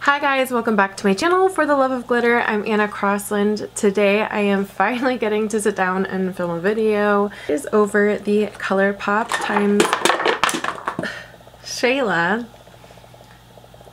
Hi guys, welcome back to my channel. For the love of glitter, I'm Anna Crossland. Today I am finally getting to sit down and film a video. It is over the Colourpop times Shayla.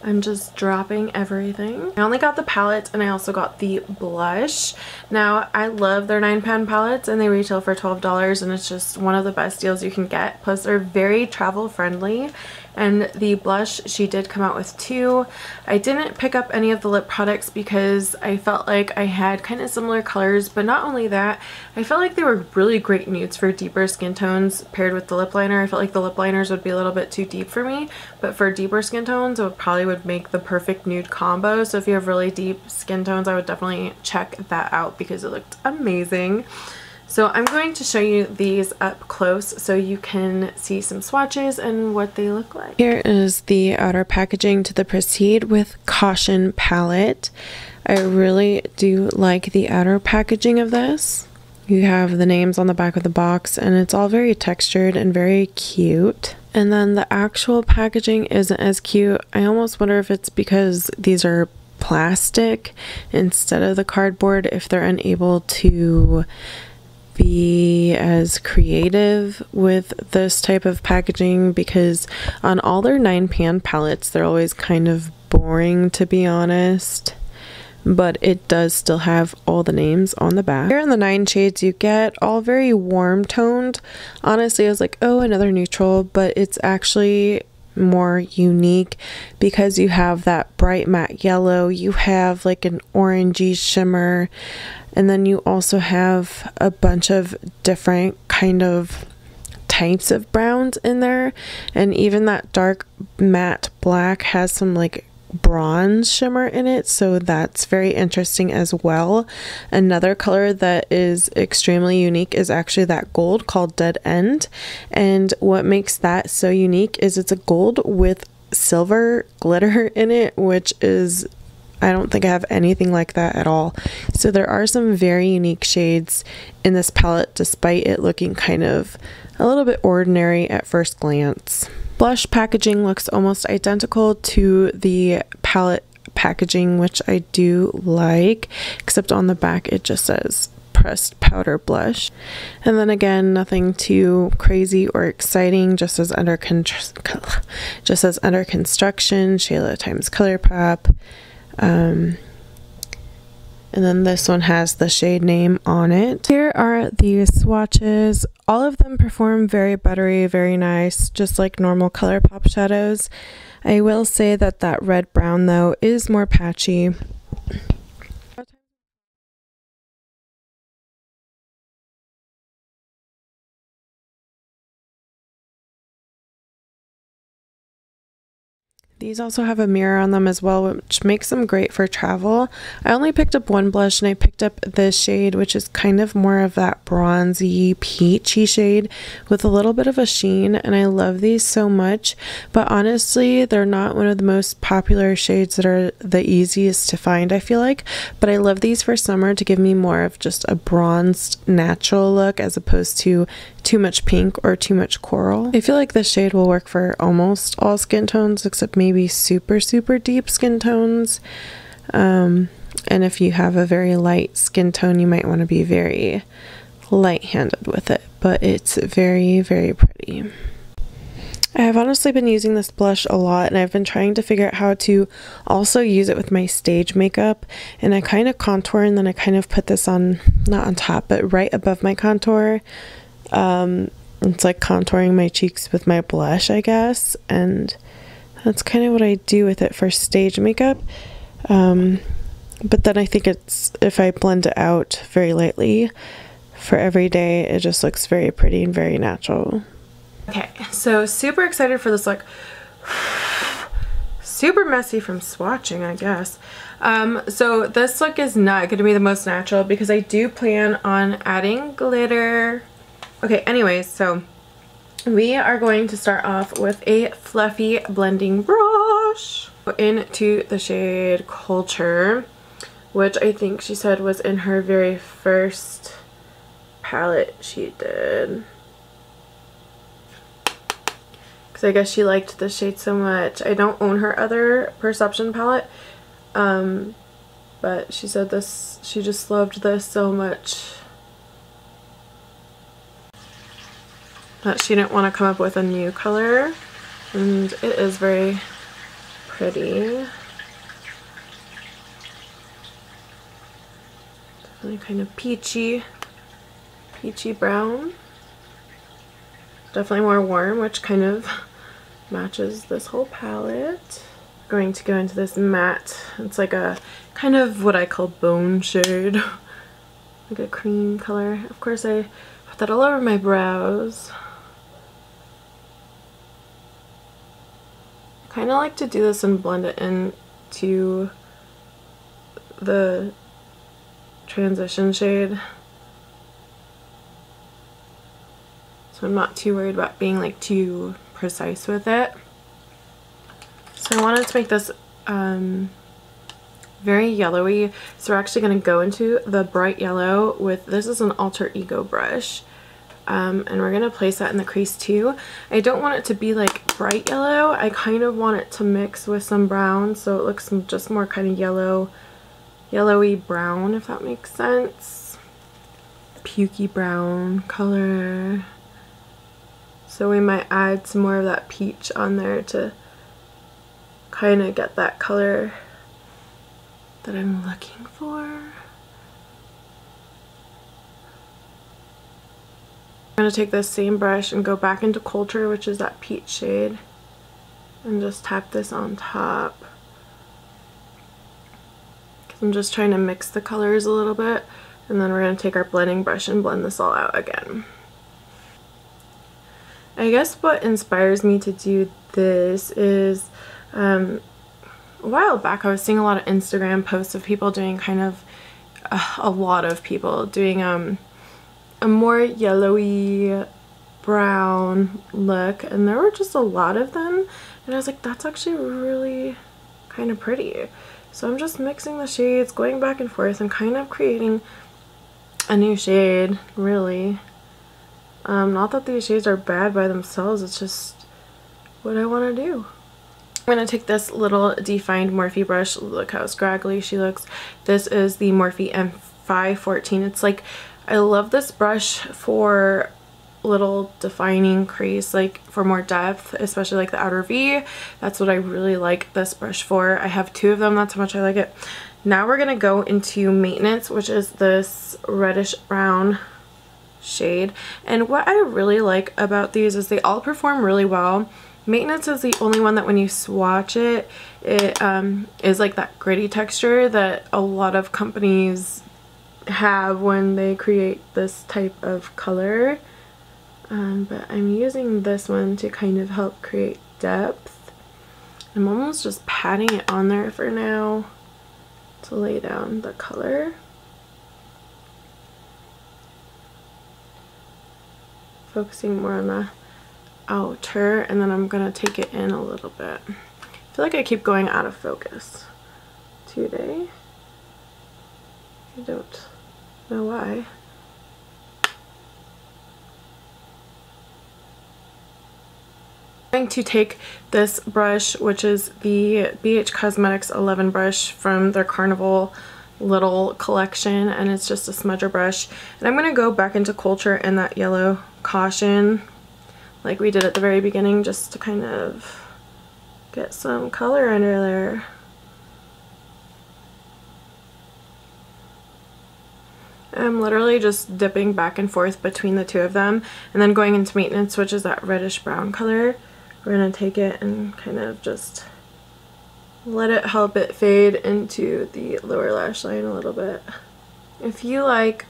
I'm just dropping everything. I only got the palette and I also got the blush. Now, I love their 9-pan palettes and they retail for $12 and it's just one of the best deals you can get. Plus, they're very travel friendly. And the blush, she did come out with 2. I didn't pick up any of the lip products because I felt like I had kind of similar colors, but not only that, I felt like they were really great nudes for deeper skin tones paired with the lip liner. I felt like the lip liners would be a little bit too deep for me, but for deeper skin tones, it would make the perfect nude combo. So if you have really deep skin tones, I would definitely check that out because it looked amazing. So I'm going to show you these up close so you can see some swatches and what they look like. Here is the outer packaging to the Proceed with Caution palette. I really do like the outer packaging of this. You have the names on the back of the box and it's all very textured and very cute. And then the actual packaging isn't as cute. I almost wonder if it's because these are plastic instead of the cardboard, if they're unable to be as creative with this type of packaging, because on all their 9-pan palettes they're always kind of boring, to be honest, but it does still have all the names on the back. Here in the 9 shades you get all very warm toned. Honestly, I was like, oh, another neutral, but it's actually more unique because you have that bright matte yellow, you have like an orangey shimmer, and then you also have a bunch of different kind of types of browns in there, and even that dark matte black has some like bronze shimmer in it, so that's very interesting as well. Another color that is extremely unique is actually that gold called Dead End, and what makes that so unique is it's a gold with silver glitter in it, which is, I don't think I have anything like that at all. So there are some very unique shades in this palette despite it looking kind of a little bit ordinary at first glance. Blush packaging looks almost identical to the palette packaging, which I do like, except on the back it just says pressed powder blush. And then again, nothing too crazy or exciting, just as under construction, Shayla times Colourpop. And then this one has the shade name on it. Here are the swatches. All of them perform very buttery, very nice, just like normal Colourpop shadows. I will say that that red brown though is more patchy. These also have a mirror on them as well, which makes them great for travel. I only picked up one blush and I picked up this shade, which is kind of more of that bronzy peachy shade with a little bit of a sheen, and I love these so much. But honestly, they're not one of the most popular shades that are the easiest to find, I feel like. But I love these for summer to give me more of just a bronzed natural look as opposed to too much pink or too much coral. I feel like this shade will work for almost all skin tones except maybe super deep skin tones, and if you have a very light skin tone you might want to be very light-handed with it, but it's very pretty. I have honestly been using this blush a lot and I've been trying to figure out how to also use it with my stage makeup, and I kind of contour and then I kind of put this on, not on top, but right above my contour. It's like contouring my cheeks with my blush, I guess, and that's kind of what I do with it for stage makeup. But then I think it's, if I blend it out very lightly for every day, it just looks very pretty and very natural. Okay, so super excited for this look. Super messy from swatching, I guess. So this look is not going to be the most natural because I do plan on adding glitter. Okay, anyways, so we are going to start off with a fluffy blending brush into the shade Culture, which I think she said was in her very first palette she did. Because I guess she liked the shade so much. I don't own her other Perception palette, But she said this, she just loved this so much that she didn't want to come up with a new color, and it is very pretty. Definitely kind of peachy brown. Definitely more warm, which kind of matches this whole palette. Going to go into this matte. It's like a kind of what I call bone shade, like a cream color. Of course, I put that all over my brows. I kind of like to do this and blend it into the transition shade, so I'm not too worried about being like too precise with it. So I wanted to make this very yellowy, so we're actually going to go into the bright yellow with, this is an alter ego brush, and we're going to place that in the crease too. I don't want it to be like bright yellow, I kind of want it to mix with some brown, so it looks just more kind of yellowy brown, if that makes sense. Pukey brown color. So we might add some more of that peach on there to kind of get that color that I'm looking for. I'm going to take this same brush and go back into Culture, which is that peach shade, and just tap this on top. I'm just trying to mix the colors a little bit, and then we're going to take our blending brush and blend this all out again. I guess what inspires me to do this is a while back I was seeing a lot of Instagram posts of people doing kind of a lot of people doing a more yellowy brown look, and there were just a lot of them, and I was like, that's actually really kind of pretty. So I'm just mixing the shades, going back and forth, and kind of creating a new shade, really. Not that these shades are bad by themselves, it's just what I want to do. I'm going to take this little defined Morphe brush. Look how scraggly she looks. This is the Morphe M514. It's like, I love this brush for little defining crease, like for more depth, especially like the outer V. That's what I really like this brush for. I have two of them, that's how much I like it. Now we're gonna go into Maintenance, which is this reddish brown shade, and what I really like about these is they all perform really well. Maintenance is the only one that when you swatch it, it is like that gritty texture that a lot of companies have when they create this type of color. But I'm using this one to kind of help create depth. I'm almost just patting it on there for now to lay down the color. Focusing more on the outer, and then I'm gonna take it in a little bit. I feel like I keep going out of focus today. I don't know why. I'm going to take this brush, which is the BH Cosmetics 11 brush from their Carnival little collection, and it's just a smudger brush, and I'm going to go back into Culture in that yellow Caution like we did at the very beginning, just to kind of get some color under there. I'm literally just dipping back and forth between the two of them, and then going into Maintenance, which is that reddish brown color. We're going to take it and kind of just let it help it fade into the lower lash line a little bit. If you like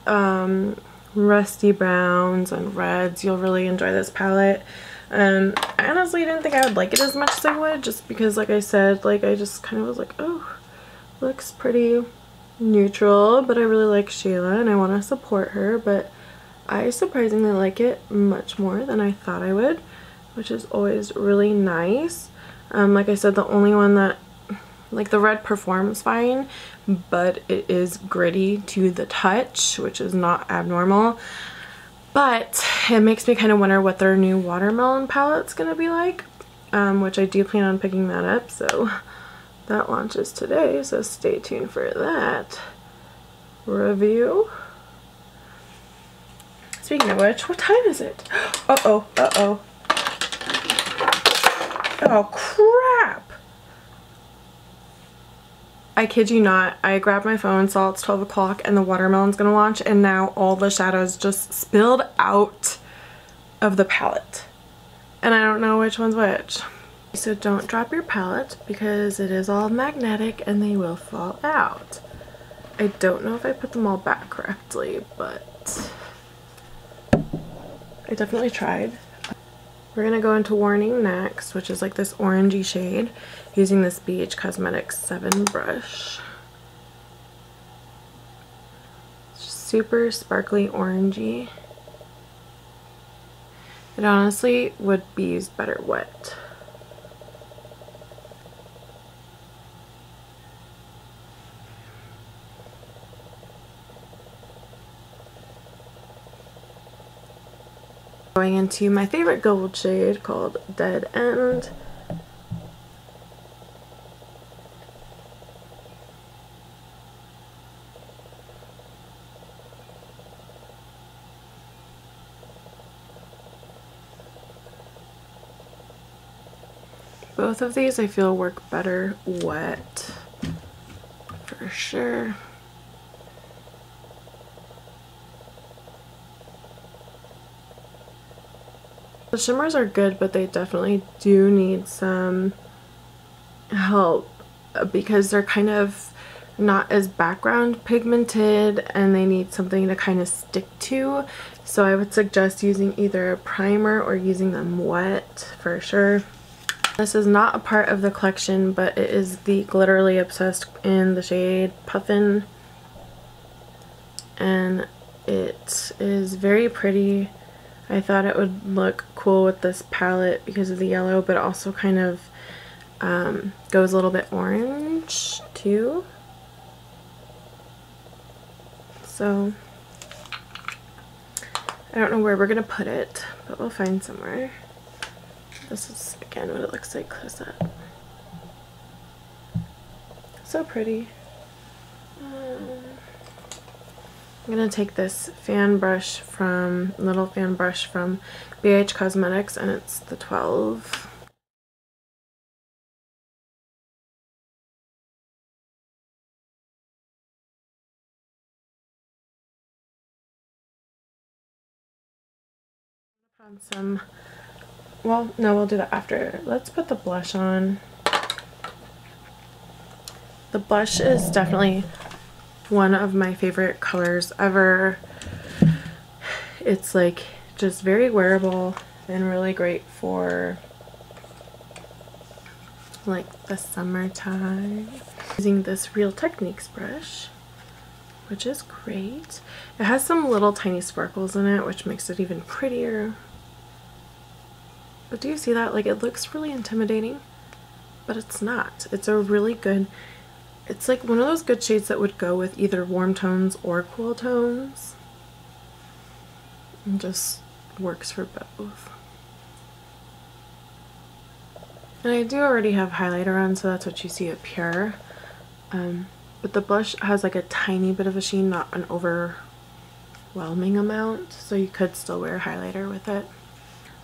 rusty browns and reds, you'll really enjoy this palette. I honestly didn't think I would like it as much as I would, just because, like I said, like I just kind of was like, oh, looks pretty neutral, but I really like Shayla and I want to support her, but I surprisingly like it much more than I thought I would, which is always really nice. Like I said, the only one that, like, the red performs fine, but it is gritty to the touch, which is not abnormal. But it makes me kind of wonder what their new watermelon palette's gonna be like, which I do plan on picking that up, so That launches today, so stay tuned for that review. Speaking of which, what time is it? Uh-oh, uh-oh. Oh, crap! I kid you not, I grabbed my phone, saw it's 12 o'clock and the watermelon's gonna launch, and now all the shadows just spilled out of the palette. And I don't know which one's which. So don't drop your palette because it is all magnetic and they will fall out. I don't know if I put them all back correctly, but I definitely tried. We're gonna go into Warning next, which is like this orangey shade, using this BH Cosmetics 7 brush. Super sparkly orangey. It honestly would be used better wet. Going into my favorite gold shade called Dead End. Both of these I feel work better wet, for sure. The shimmers are good, but they definitely do need some help because they're kind of not as background pigmented and they need something to kind of stick to. So I would suggest using either a primer or using them wet for sure. This is not a part of the collection, but it is the Glitterly Obsessed in the shade Puffin. And it is very pretty. I thought it would look cool with this palette because of the yellow, but also kind of goes a little bit orange too. So I don't know where we're gonna put it, but we'll find somewhere. This is again what it looks like close up. So pretty. I'm going to take this little fan brush from BH Cosmetics, and it's the 12. Put on some, well, no, we'll do that after. Let's put the blush on. The blush is definitely one of my favorite colors ever. It's like just very wearable and really great for like the summertime. Using this Real Techniques brush, which is great. It has some little tiny sparkles in it, which makes it even prettier. But do you see that? Like, it looks really intimidating, but it's not. It's a really good, it's like one of those good shades that would go with either warm tones or cool tones. It just works for both. And I do already have highlighter on, so that's what you see up here. But the blush has like a tiny bit of a sheen, not an overwhelming amount, so you could still wear highlighter with it.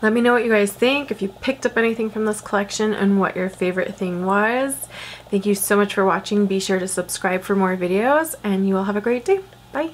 Let me know what you guys think, if you picked up anything from this collection and what your favorite thing was. Thank you so much for watching. Be sure to subscribe for more videos, and you all have a great day. Bye!